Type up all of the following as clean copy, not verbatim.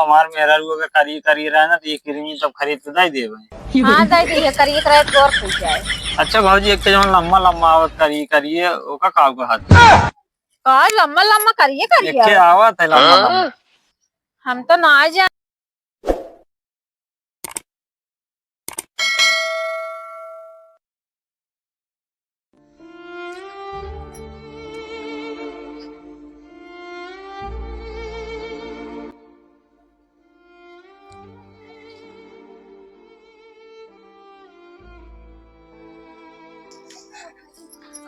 हमार मेहरारू अगर करी रहे ना तो ये क्रीम तब खरीद के दे देवे। हाँ दे दी करिए करे तो और खुल जाए। अच्छा भाजी एक जो लम्बा लम्बा आवत करिए ओका का हाथ का लम्बा लम्बा करिए करिए एक आवत है लम्बा लम्बा। हम तो ना जाए।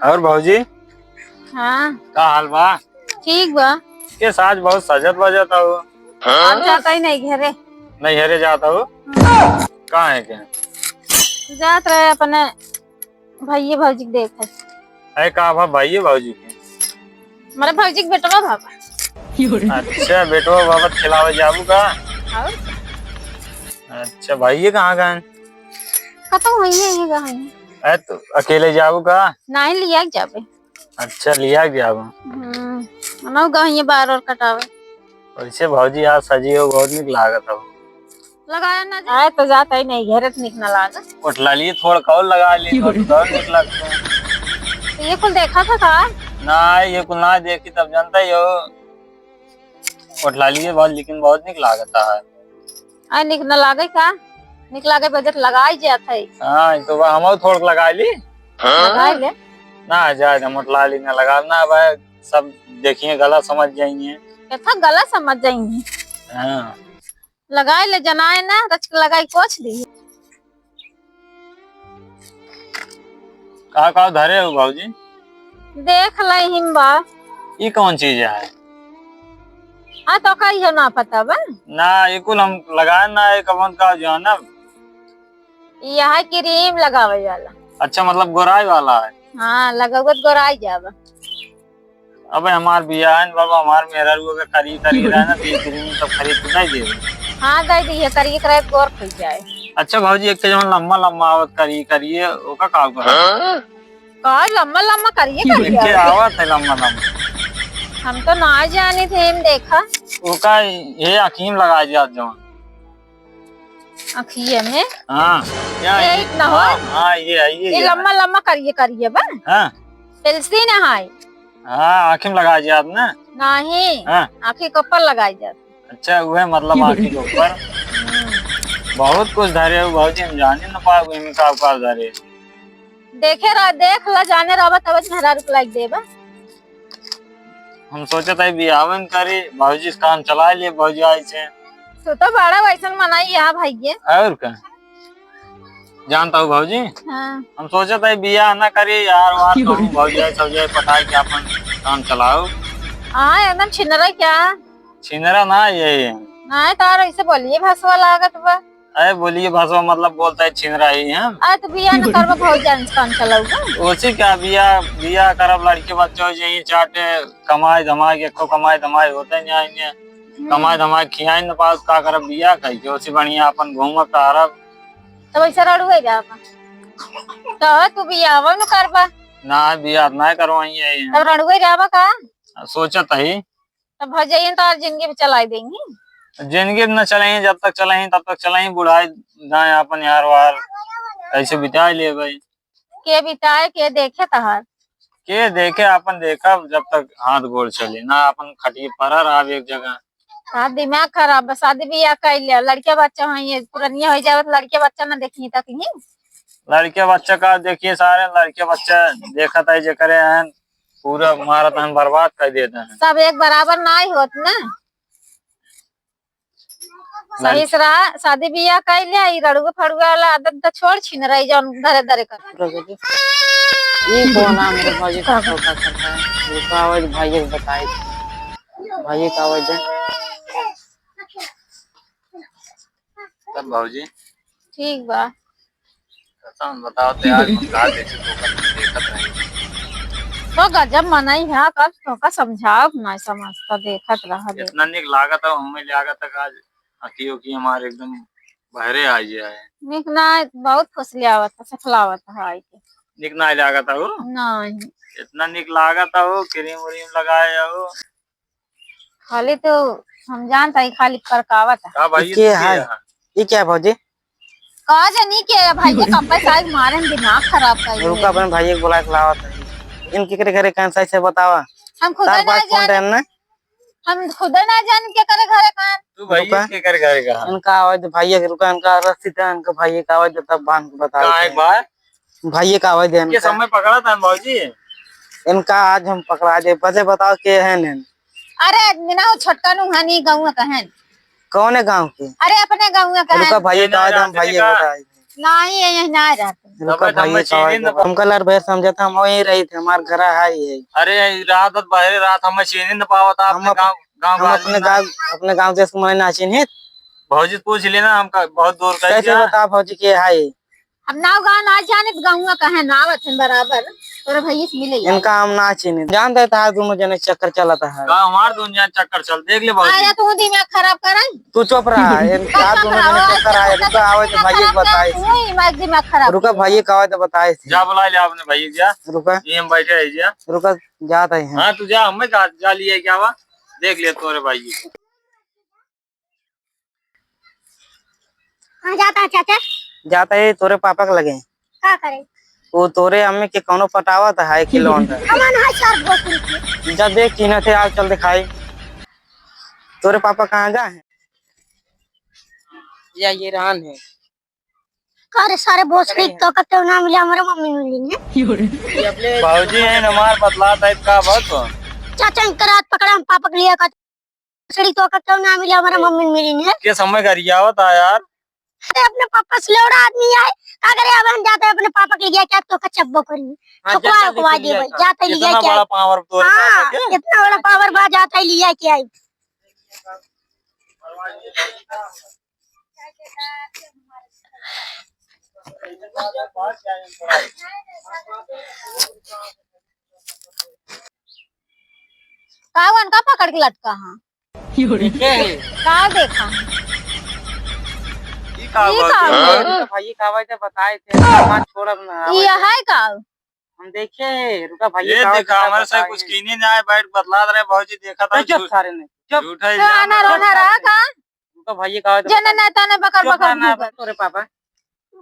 और भाजी हाँ का हाल बा? ठीक बा। के साज बहुत सजत बजत हो। अब जाता ही नहीं घरे। नहीं हरे जाता हो कहाँ है क्या? जात रहे अपने भैया भौजी के देखे। है कहा भा भाई भाजी के? मेरे भौजी के बेटवा भापा। अच्छा बेटो बाबा खिलावे जाबू का? और अच्छा भाई कहाँ गए? खत्म हुई है है तो अकेले जाबू का? नहीं लिया के जाबे। अच्छा लिया गया ना गहिए बार और कटावे। वैसे भाजी आज सजी हो बहुत निक लागत हो। लगाया ना जाए तो जाता ही नहीं घरे तो निकला लागा। उठला लिए थोड़ा कौल लगा ली और निक लगता है। तो ये कुल देखा था का? ना ये कुल ना देखी तब जानता ही हो। उठला लिए बहुत लेकिन बहुत निक लागता है। आई निकला लागे का? निकला के बजट लगाई जाता है। हाँ तो हम थोड़ा लगा ली। लगाई ले ना जाए उठला ली ना लगा ना भाई सब देखिए गलत समझ जाएंगे। कैसा गलत समझ जाएंगे। हाँ लगाई ले जनाए ना रच के लगाई कोच दी। कहा धरे हो भाजी? देख ले हिम्बा। ये कौन चीज है? हाँ तो कही हो ना पता बा। ना ये कुल हम लगाए ना एक कवन का जो है ना। यह क्रीम लगावे वाला। अच्छा मतलब गोराई वाला है। हाँ लगावत गोराई जावा। अबे हमार बिया है बाबा हमार मेहरारू अगर करी रहे ना तो ये क्रीम सब खरीद के दे देवे। हाँ दे दी करिए करे तो और खुल जाए। अच्छा भाजी एक जो लम्बा लम्बा आवत करिए ओका का का लम्बा लम्बा करिए करिए आवत है लम्बा लम्बा। हम तो ना जाने थे हम देखा। ओका ये हकीम लगा दिया जो अखिए में। हाँ ये इतना हो। हाँ ये लम्बा लम्बा करिए बा। हाँ पेल्सी ना हाय। हाँ आँखी में लगा दिया ना? नहीं हाँ आँखी के ऊपर लगाई जाती। अच्छा वह मतलब आँखी के ऊपर बहुत कुछ धरे हो भाजी हम जाने न पाए का धरे। देखे रहा देख ला जाने रहा तब मेहरारू को लाइक देबा। हम सोचे थे बियावन करे भाजी काम चला लिए भाजी आई से। तो बड़ा वैसन मनाई यहाँ भाई और क्या जानता हूँ भाजी। हाँ। हम सोचे थे बिया ना करे यार भाजी सब पटाई के अपन काम चलाओ। हाँ एकदम छिनरा क्या? छिनरा ना ये नहीं तार ऐसे बोलिए भसवा लागत बा। अरे बोलिए भसवा मतलब बोलता है छिनरा ही है। आ तो बिया न करबा बहुत जान काम चलाऊगा। उसी क्या बिया करब लड़के बच्चों यही चाटे कमाई धमाई एको कमाई धमाई होते नहीं कमाई धमाई खियाई न पास का करब बिया कही के उसी बढ़िया अपन घूम तारब। तो वैसे रड़ुए जाबा। तो तू बियावा न करबा। ना बिया ना करवाई तब रड़ुए जाबा का? सोचत ही तब भजाइए तो जिंदगी में चलाई देंगी। जिंदगी न चले जब तक चले तब तक चले बुढ़ाई दाए अपन यार वार ऐसे बिता ले भाई। के बिताए के देखे तहार के देखे अपन देखा जब तक हाथ गोड़ चले ना अपन खटिए पर रहा एक जगह। हाँ दिमाग खराब बस शादी बियाह कर लिया लड़के बच्चा है पुरानिया हो जाए तो लड़के बच्चा ना देखी तक ही। लड़के बच्चा का देखिए सारे लड़के बच्चा देखा था जो करे हैं पूरा भारत हम बर्बाद कर देते हैं। सब एक बराबर ना ही होत ना। सही से रहा शादी बियाह कर लिया रड़ुआ फड़ुआ वाला आदत तो छोड़ छीन रही जौन धरे धरे कर। ये कौन है मेरे भाई का धोखा करता है? रुको आवाज भाई को बताए भाई का आवाज है। तब भाजी ठीक बा। बताओ तो यार हम का देखत नहीं। तो गजब मनाई है कब तो का समझाओ ना समझता देखत रहा दे। इतना निक लागत है हमें लागत है आज अखियों की हमारे एकदम बहरे आ गया है। निक ना बहुत खुशली आवत है सफलावत है आई के। निक ना लागत है वो नहीं इतना निक लागत है वो क्रीम व्रीम लगाए हो। खाली तो हम जानता ही खाली करकावत है। का भाई ये है ये क्या है भौजी? कहा जानी के भैया कंपनी साहब मारे दिमाग खराब कर रुका अपने भाई को बुला के लावा था। इनके करे घरे कौन सा से बतावा। हम खुद तार ना पास फोन जान रहन ना हम खुद ना जान के करे घरे कान। तू भाई के कर करेगा इनका आवाज भैया के रुका इनका रस्सी था इनका भैया का आवाज तब बांध के बता का एक बार भैया का आवाज दे ये समय पकड़ा था भाजी। इनका आज हम पकड़ा दे बजे बताओ के है न अरे बिना छोटका नु हनी गाँव कहन कौन है गांव के? अरे अपने गाँव कहन रुका भैया का आवाज हम भैया बताए नहीं यही ना रहते। रुका भैया का आवाज हम कल भैया समझा था हम वहीं रही थे हमारे घर है। अरे रात बाहर रात हम चीनी न पावा था अपने गाँव अपने गाँव से मैं ना चिन्हित भौजी पूछ लेना हम बहुत दूर का कैसे बता भौजी के है हम नाव गाँव ना जाने गाँव कहे नाव अथन बराबर तोरे भैया से मिले इनका हम ना चिन्हित जानते था दोनों जने चक्कर चलाता है हमारे दुनिया चक्कर चल देख ले भौजी। आया तू दिमाग खराब करन तू चुप रहा इनका दोनों जने चक्कर आए रुका आवाज भैया को बताए तू दिमाग खराब रुका भैया का आवाज बताए थे जा बुला ले आपने भैया जा रुका ये हम बैठे है जा रुका जाता है हाँ तू जा हमें जा लिया क्या हुआ देख ले तोरे भाई कहां जाता है चाचा? जाता है तोरे पापा के लगे का करे वो तोरे अम्मी के कौनो पटावत है कि लौंडा अमन है सर भोसड़ी जब देख चिन्ह थे आज चल दिखाई तोरे पापा कहाँ गए हैं या ये रान है अरे सारे भोसड़ी तो कते ना मिले हमारे मम्मी मिली ने भाजी है हमार बदला टाइप का बहुत चाचा इनका रात पकड़ा हम पापा के लिए का भोसड़ी तो कते ना मिले हमारे मम्मी मिली ने के समय करिया होता यार अरे अपने पापा से लौड़ा आदमी आए का करे अब हम जाते अपने पापा के लिए क्या तो कचब्बो करी ठुकवा को दे भाई जाते लिए इतना क्या बड़ा पावर तोरे पापा के इतना बड़ा पावर बा जाता लिए क्या आई कावन का पकड़ के लटका हां का देखा भाई का आवाज बताए थे हम छोड़ब ना ये है का हम देखे रुका भाई ये देखा हमारे से कुछ कीनी ना आए बैठ बदला रहे भौजी देखा था चुप सारे ने चुप झूठा गाना रोना रहा का रुका भाई का आवाज जन ना तने बकर बकर तोरे पापा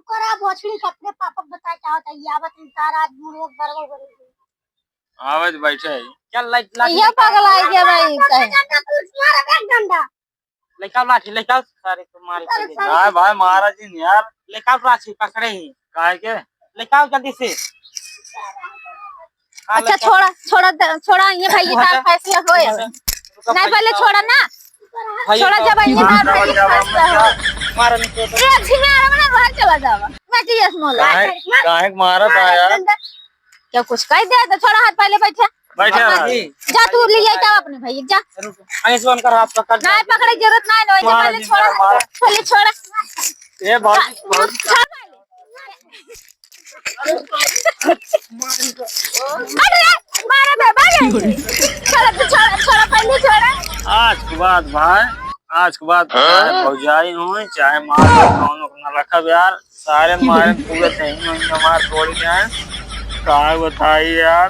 करा भोसड़ी अपने पापा बताए चाहता है आवत सारा आदमी लोग बरगो बरगो आवाज बैठे है चल लाइट ये पागल आ गया भाई मारा एक डंडा लेका लाठी लेका सारे को मारे ना भाई महाराज जी यार लेका लाठी पकड़े ही काहे के लेका जल्दी से अच्छा छोड़ा छोड़ा छोड़ा ये भाई ये तार फैसला होए नहीं पहले छोड़ा ना छोड़ा जब ये तार फैसला हो मारा नहीं तो ये अच्छी में आ रहा बाहर चला जावा बैठी है स्मॉल काहे मारा था यार क्या कुछ कह दे तो छोड़ा हाथ पहले बैठा बैठे जा तू ले जा अपने भाई जा आयुष्मान कर हाथ पकड़ नहीं पकड़े जरूरत नहीं नो पहले छोड़ा पहले छोड़ा ये बहुत अरे मारा बे भागे छोड़ा तू छोड़ा छोड़ा पहले छोड़ा आज के बाद भाई आज के बाद भौजाई हुई चाहे मार कौन न रखा यार सारे मारे पूरे नहीं मार तोड़ गए का बताई यार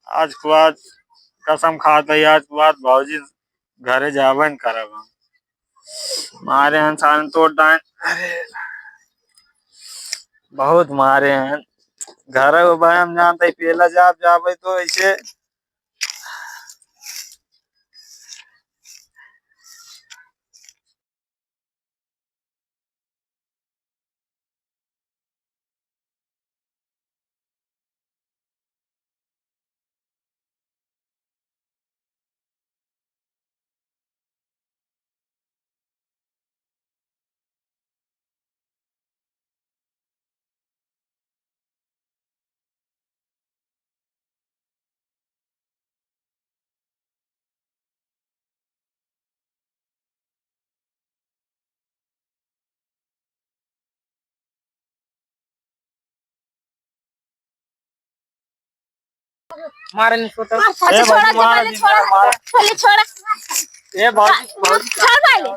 आज के बाद कसम खाता है आज के बाद भौजी घरे जावन करब मारे हैं सारे तोड़ डाए अरे बहुत मारे हैं घर भाई हम जानते पहला जावे तो ऐसे मारे नहीं तो अच्छा छोड़ा पहले छोड़ा पहले छोड़ा ये बहुत छोड़ पहले